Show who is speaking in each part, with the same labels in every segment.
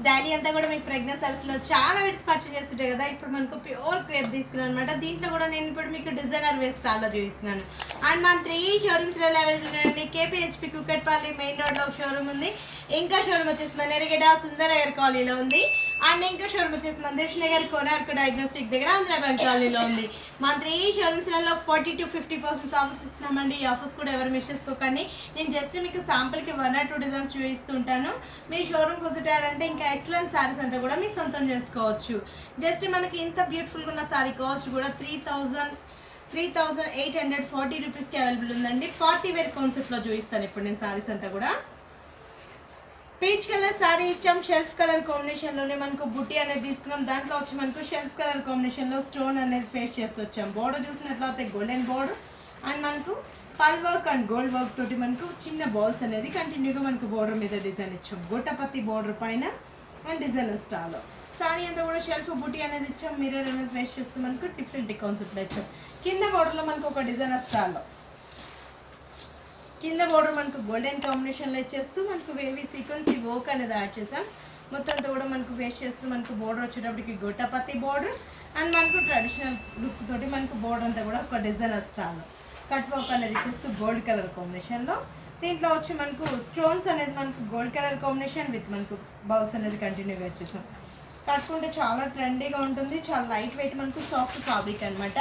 Speaker 1: Daily అంతా కూడా మీకు ప్రెగ్నెంట్ సారీస్లో చాలా విడ్స్ పర్చేస్ చేస్తుంటాయి కదా. ఇప్పుడు మనకు ప్యూర్ క్రేప్ తీసుకున్నాను అనమాట. దీంట్లో కూడా నేను ఇప్పుడు మీకు డిజైనర్ వేర్ స్టాల్లో చూపిస్తున్నాను. అండ్ మన 3 షోరూమ్స్లో అవైలబుల్ ఉన్నాయండి. కేపీహెచ్పి కుక్కట్పల్లి మెయిన్ రోడ్లో ఒక షోరూమ్ ఉంది. ఇంకా షోరూమ్ వచ్చేసి మన ఎరగడ సుందరనగర్ కాలనీలో ఉంది. అండ్ ఇంకా షోరూమ్ వచ్చేసి మన దిల్షుఖ్నగర్ కోనార్క్ డయాగ్నోస్టిక్ దగ్గర ఆంధ్ర బ్యాంక్ కాలనీలో ఉంది. మన 3 షోరూమ్స్లలో 40 to 50% ఆఫర్స్ ఇస్తున్నామండి. ఈ ఆఫర్స్ కూడా ఎవరు మిస్ చేసుకోకండి. నేను జస్ట్ మీకు శాంపుల్కి 1 or 2 డిజైన్స్ చూపిస్తుంటాను. మీ షోరూమ్కి విజిటారంటే ఇంకా ఎక్సలెంట్ సారీస్ అంతా కూడా మీకు సొంతం చేసుకోవచ్చు. జస్ట్ మనకి ఇంత బ్యూటిఫుల్గా ఉన్న సారీ కాస్ట్ కూడా 3,840 రూపీస్కి అవైలబుల్ ఉందండి. పార్టీ వేర్ కాన్సెప్ట్లో చూపిస్తాను ఇప్పుడు నేను సారీస్ అంతా కూడా. పీచ్ కలర్ సారీ ఇచ్చాం. షెల్ఫ్ కలర్ కాంబినేషన్లోనే మనకు బుట్టి అనేది తీసుకున్నాం. దాంట్లో వచ్చి మనకు షెల్ఫ్ కలర్ కాంబినేషన్లో స్టోన్ అనేది ఫేస్ చేసి వచ్చాం. బోర్డర్ చూసినట్లయితే గోల్డెన్ బోర్డర్ అండ్ మనకు పల్ వర్క్ అండ్ గోల్డ్ వర్క్ తోటి మనకు చిన్న బాల్స్ అనేది కంటిన్యూగా మనకు బోర్డర్ మీద డిజైన్ ఇచ్చాం. గోటపత్తి బోర్డర్ పైన అండ్ డిజైనర్ స్టాల్లో సారీ అంతా కూడా షెల్ఫ్ బుట్టి అనేది ఇచ్చాం. మిర్రర్ అనేది ఫేస్ చేస్తూ మనకు డిఫరెంట్ కాన్సెప్ట్లో ఇచ్చాం. కింద బోర్డర్లో మనకు ఒక డిజైనర్ స్టాల్లో కింద బోర్డర్ మనకు గోల్డెన్ కాంబినేషన్లో ఇచ్చేస్తూ మనకు వేవీ సీక్వెన్సీ వర్క్ అనేది యాడ్ చేసాం. మొత్తం అంతా కూడా మనకు ఫేస్ చేస్తూ మనకు బోర్డర్ వచ్చేటప్పటికి గోటపత్తి బోర్డర్ అండ్ మనకు ట్రెడిషనల్ లుక్ తోటి మనకు బోర్డర్ అంతా కూడా ఒక డిజైనర్ స్టాల్లో కట్ వర్క్ అనేది ఇచ్చేస్తూ గోల్డ్ కలర్ కాంబినేషన్లో. దీంట్లో వచ్చి మనకు స్టోన్స్ అనేది మనకు గోల్డ్ కలర్ కాంబినేషన్ విత్ మనకు బౌల్స్ అనేది కంటిన్యూగా వచ్చేసాం. కట్టుకుంటే చాలా ట్రెండీగా ఉంటుంది. చాలా లైట్ వెయిట్ మనకు సాఫ్ట్ ఫ్యాబ్రిక్ అనమాట.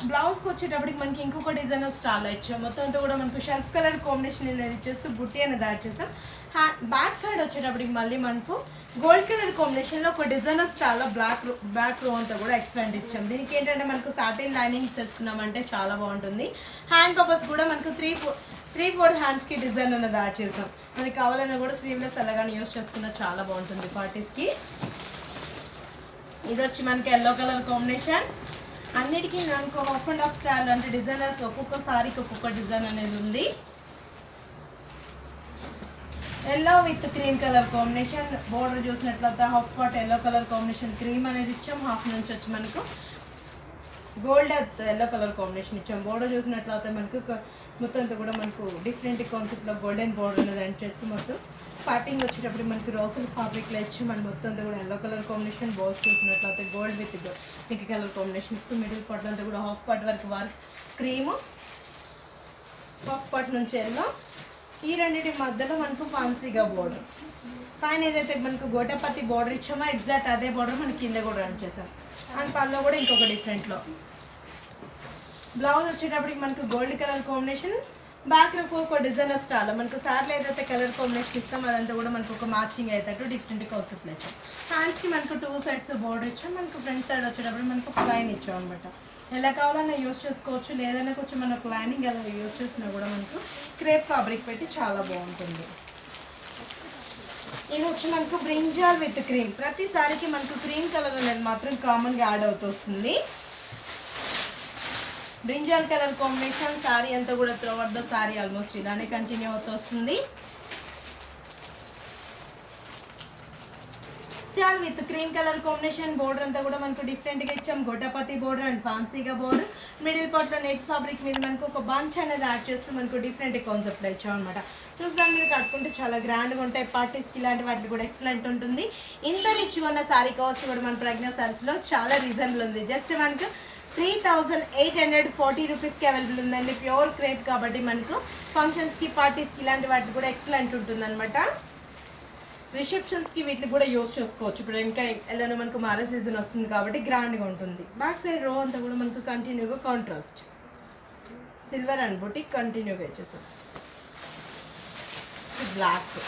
Speaker 1: బ్లౌజ్కి వచ్చేటప్పటికి మనకి ఇంకొక డిజైనర్ స్టాల్లో ఇచ్చాం. మొత్తం అంతా కూడా మనకు షెల్ఫ్ కలర్ కాంబినేషన్ అనేది ఇచ్చేస్తూ బుట్టి అనేది యాడ్ చేస్తాం. బ్యాక్ సైడ్ వచ్చేటప్పటికి మళ్ళీ మనకు గోల్డ్ కలర్ కాంబినేషన్లో ఒక డిజైనర్ స్టాల్లో బ్లాక్ రో అంతా కూడా ఎక్స్పెండ్ ఇచ్చాం. దీనికి ఏంటంటే మనకు సాటిన్ లైనింగ్స్ వేసుకున్నామంటే చాలా బాగుంటుంది. హ్యాండ్ పర్పస్ కూడా మనకు 3/4 హ్యాండ్స్కి డిజైన్ అనేది యాడ్ చేసాం. మనకి కావాలన్నా కూడా స్లీవ్లెస్ అలాగానే యూస్ చేసుకున్న చాలా బాగుంటుంది పార్టీస్కి. ఇది వచ్చి మనకి ఎల్లో కలర్ కాంబినేషన్. అన్నిటికీ మనకు హాఫ్ అండ్ హాఫ్ స్టైల్ అంటే డిజైనర్స్ ఒక్కొక్క సారీకి ఒక్కొక్క డిజైన్ అనేది ఉంది. Yellow with cream colour combination. Border చూసినట్లయితే half part yellow colour combination cream అనేది ఇచ్చాం. హాఫ్ నుంచి వచ్చి మనకు గోల్డ్ ఎల్లో కలర్ కాంబినేషన్ ఇచ్చాం. బోర్డర్ చూసినట్లయితే మనకు మొత్తం అంతా కూడా మనకు డిఫరెంట్ కాన్సెప్ట్లో గోల్డెన్ బోర్డర్ అనేది ఎండ్ చేస్తూ మొత్తం పైపింగ్ వచ్చేటప్పుడు మనకి రోసల్ ఫ్యాబ్రిక్లో ఇచ్చి మన మొత్తం అంతా కూడా ఎల్లో కలర్ కాంబినేషన్. బాల్స్ చూసినట్లయితే gold with pink colour combination ఇస్తూ మిడిల్ పార్ట్ అంతా కూడా హాఫ్ పార్ట్ వరకు క్రీము, హాఫ్ పార్ట్ నుంచి ఎల్లో. ఈ రెండింటి మధ్యలో మనకు ఫ్యాన్సీగా బోర్డర్ పైన ఏదైతే మనకు గోటపత్తి బోర్డర్ ఇచ్చామో ఎగ్జాక్ట్ అదే బోర్డర్ మనకి కింద కూడా రన్ చేసాం. అండ్ పళ్ళు కూడా ఇంకొక డిఫరెంట్లో. బ్లౌజ్ వచ్చేటప్పటికి మనకు గోల్డ్ కలర్ కాంబినేషన్. బ్యాక్లో ఒక డిజైనర్ స్టాల్లో మనకు సార్లు ఏదైతే కలర్ కాంబినేషన్ ఇస్తాం అదంతా కూడా మనకు ఒక మ్యాచింగ్ అయ్యేటట్టు డిఫరెంట్ కాన్సెప్ట్లో ఇచ్చాం. హ్యాండ్స్కి మనకు 2 sides బోర్డర్ ఇచ్చాం. మనకు ఫ్రంట్ సైడ్ వచ్చేటప్పుడు మనకు ఒక లైన్ ఇచ్చాం అనమాట. ఎలా కావాలన్నా యూస్ చేసుకోవచ్చు. లేదన్నా కొంచెం మనకు లైనింగ్ ఎలా యూస్ చేసినా కూడా మనకు క్రేప్ ఫ్యాబ్రిక్ పెట్టి చాలా బాగుంటుంది. ఇది వచ్చి మనకు బ్రింజాల్ విత్ క్రీమ్. ప్రతి సారీకి మనకు క్రీమ్ కలర్ అనేది మాత్రం కామన్గా యాడ్ అవుతూ వస్తుంది. బ్రింజాల్ కలర్ కాంబినేషన్ సారీ అంతా కూడా త్రూఅవుట్ ద సారీ ఆల్మోస్ట్ ఇలానే కంటిన్యూ అవుతూ వస్తుంది. With cream colour combination. Border అంతా కూడా మనకు డిఫరెంట్గా ఇచ్చాం. గోటపతి బోర్డర్ అండ్ ఫ్యాన్సీగా బోర్డర్. మిడిల్ పార్ట్లో నెట్ ఫ్యాబ్రిక్ మీద మనకు ఒక బంచ్ అనేది యాడ్ చేస్తూ మనకు డిఫరెంట్ కాన్సెప్ట్లో ఇచ్చాం అనమాట. చూసాను మీద కట్టుకుంటే చాలా గ్రాండ్గా ఉంటాయి. పార్టీస్కి ఇలాంటి వాటికి కూడా ఎక్సలెంట్ ఉంటుంది. ఇంత రిచ్గా ఉన్న సారీ కాస్ట్ కూడా మన ప్రెగ్నెంట్ సారీస్లో చాలా రీజనబుల్ ఉంది. జస్ట్ మనకు 3,840 రూపీస్కి అవైలబుల్ ఉందండి. ప్యూర్ క్రేప్ కాబట్టి మనకు ఫంక్షన్స్కి పార్టీస్కి ఇలాంటి వాటికి కూడా ఎక్సలెంట్ ఉంటుంది అనమాట. రిసెప్షన్స్కి వీటికి కూడా యూజ్ చేసుకోవచ్చు. ఇప్పుడు ఇంకా ఎలానో మనకు మ్యారేజ్ సీజన్ వస్తుంది కాబట్టి గ్రాండ్గా ఉంటుంది. బ్యాక్ సైడ్ రో అంతా కూడా మనకు కంటిన్యూగా కాంట్రాస్ట్ సిల్వర్ అండ్ బుటిక్ కంటిన్యూగా ఇచ్చేసాం. బ్లాక్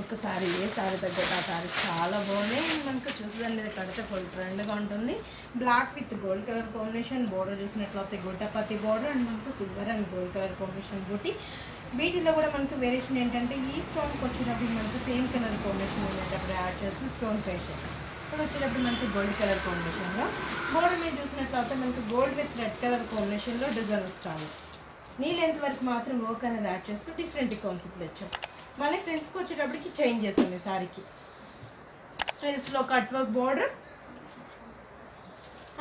Speaker 1: ఒకసారి ఏ సారీ తగ్గట్టు ఆ సారీ చాలా బాగున్నాయి. మనకు చూసేదాన్ని కడితే ఫుల్ ట్రెండ్గా ఉంటుంది. Black with gold colour combination. Border చూసినట్లయితే గోటపత్తి బోర్డర్ అండ్ మనకు silver and gold colour combination బుట్టి. వీటిలో కూడా మనకు వేరియేషన్ ఏంటంటే ఈ స్టోన్కి వచ్చేటప్పుడు మనకు సేమ్ కలర్ కాంబినేషన్ ఉండేటప్పుడు యాడ్ చేసి స్టోన్ ఫేస్ చేస్తాం. ఇప్పుడు వచ్చేటప్పుడు మనకు గోల్డ్ కలర్ కాంబినేషన్లో బోర్డర్ మీద చూసినట్లయితే మనకు గోల్డ్ విత్ రెడ్ కలర్ కాంబినేషన్లో డిజైన్ స్టాల్. నీ లెంత్ వరకు మాత్రం వర్క్ అనేది యాడ్ చేస్తూ డిఫరెంట్ కాన్సెప్ట్లు వచ్చాం. మళ్ళీ ఫ్రిల్స్కి వచ్చేటప్పటికి చేంజ్ చేసాం. ఈ సారీకి ఫ్రిల్స్లో cut work border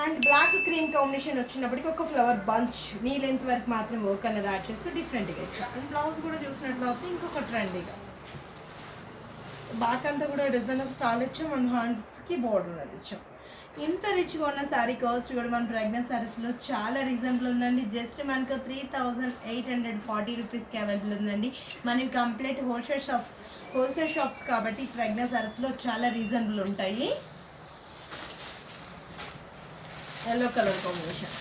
Speaker 1: and black cream combination వచ్చినప్పటికీ ఒక ఫ్లవర్ బంచ్ నీ లెంత్ వరకు మాత్రం వర్క్ అనేది యాడ్ చేస్తూ డిఫరెంట్గా ఇచ్చాం. బ్లౌజ్ కూడా చూసినట్లయితే ఇంకొక ట్రెండీగా బ్యాక్ అంతా కూడా డిజైనర్ స్టైల్ ఇచ్చాం. మన హ్యాండ్స్కి బార్డర్ అనేది ఇచ్చాం. ఇంత రిచ్గా ఉన్న శారీ కాస్ట్ కూడా మన ప్రెగ్నెంట్ శారీస్లో చాలా రీజనబుల్ ఉందండి. జస్ట్ మనకు 3840 రూపీస్కి అవైలబుల్ ఉందండి. మనకి కంప్లీట్ హోల్సేల్ షాప్స్ కాబట్టి ప్రెగ్నెంట్ శారీస్లో చాలా రీజనబుల్ ఉంటాయి. ఎల్లో కలర్ కాంబినేషన్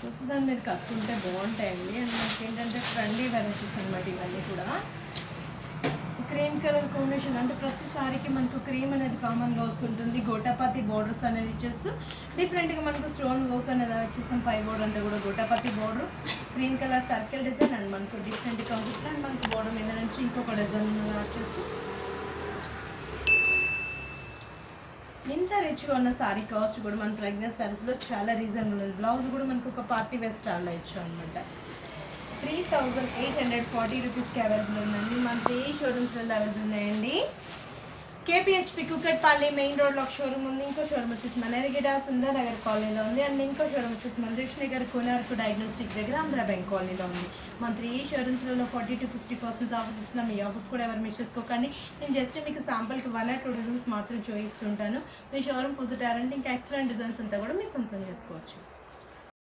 Speaker 1: చూస్తుందని మీరు కట్టుకుంటే బాగుంటాయండి. అండ్ మనకి ఏంటంటే ట్రెండీ వెరైటీస్ అనమాట ఇవన్నీ కూడా. క్రీమ్ కలర్ కాంబినేషన్ అంటే ప్రతి సారీకి మనకు క్రీమ్ అనేది కామన్గా వస్తుంటుంది. గోటాపతి బోర్డర్స్ అనేది ఇచ్చేస్తూ డిఫరెంట్గా మనకు స్టోన్ వర్క్ అనేది వచ్చేసాం. పై బోర్డర్ అంతా కూడా gota patti border, cream colour circle design and మనకు డిఫరెంట్ కాన్సెప్ట్ అండ్ మనకు బోర్డర్ మీద నుంచి ఇంకొక డిజైన్ వచ్చేస్తూ ఇంత రిచ్గా ఉన్న శారీ కాస్ట్ కూడా మన ప్రెగ్నెంట్ శారీస్లో చాలా రీజనబుల్ ఉంది. బ్లౌజ్ కూడా మనకు ఒక పార్టీ వేర్ స్టైల్లో ఇచ్చాం అనమాట. 3840 రూపీస్కి అవైలబుల్ ఉందండి. మన 3 షోరూమ్స్లో అవైలబుల్ ఉన్నాయండి. కేపీహెచ్పి కుకట్పల్లి మెయిన్ రోడ్లో ఒక షోరూమ్ ఉంది. ఇంకో షోరూమ్ వచ్చేసి మనరిగిడ సుందర్ నగర్ కాలనీలో ఉంది. అండ్ ఇంకో షోరూమ్ వచ్చేసి మంజుష్ నగర్ కోనార్కు డయాగ్నోస్టిక్ దగ్గర ఆంధ్ర బ్యాంక్ కాలనీలో ఉంది. మన 3 షోరూమ్స్లో 40 to 50% ఆఫర్స్ ఇస్తున్నాం. ఈ ఆఫర్స్ కూడా ఎవరు మిస్ చేసుకోకండి. నేను జస్ట్ మీకు శాంపుల్కి 1 or 2 డిజైన్స్ మాత్రం చూపిస్తుంటాను. మీ షోరూమ్ విజిట్ అయ్యారంటే ఇంకా ఎక్సలెంట్ డిజైన్స్ అంతా కూడా మీరు సొంతం చేసుకోవచ్చు.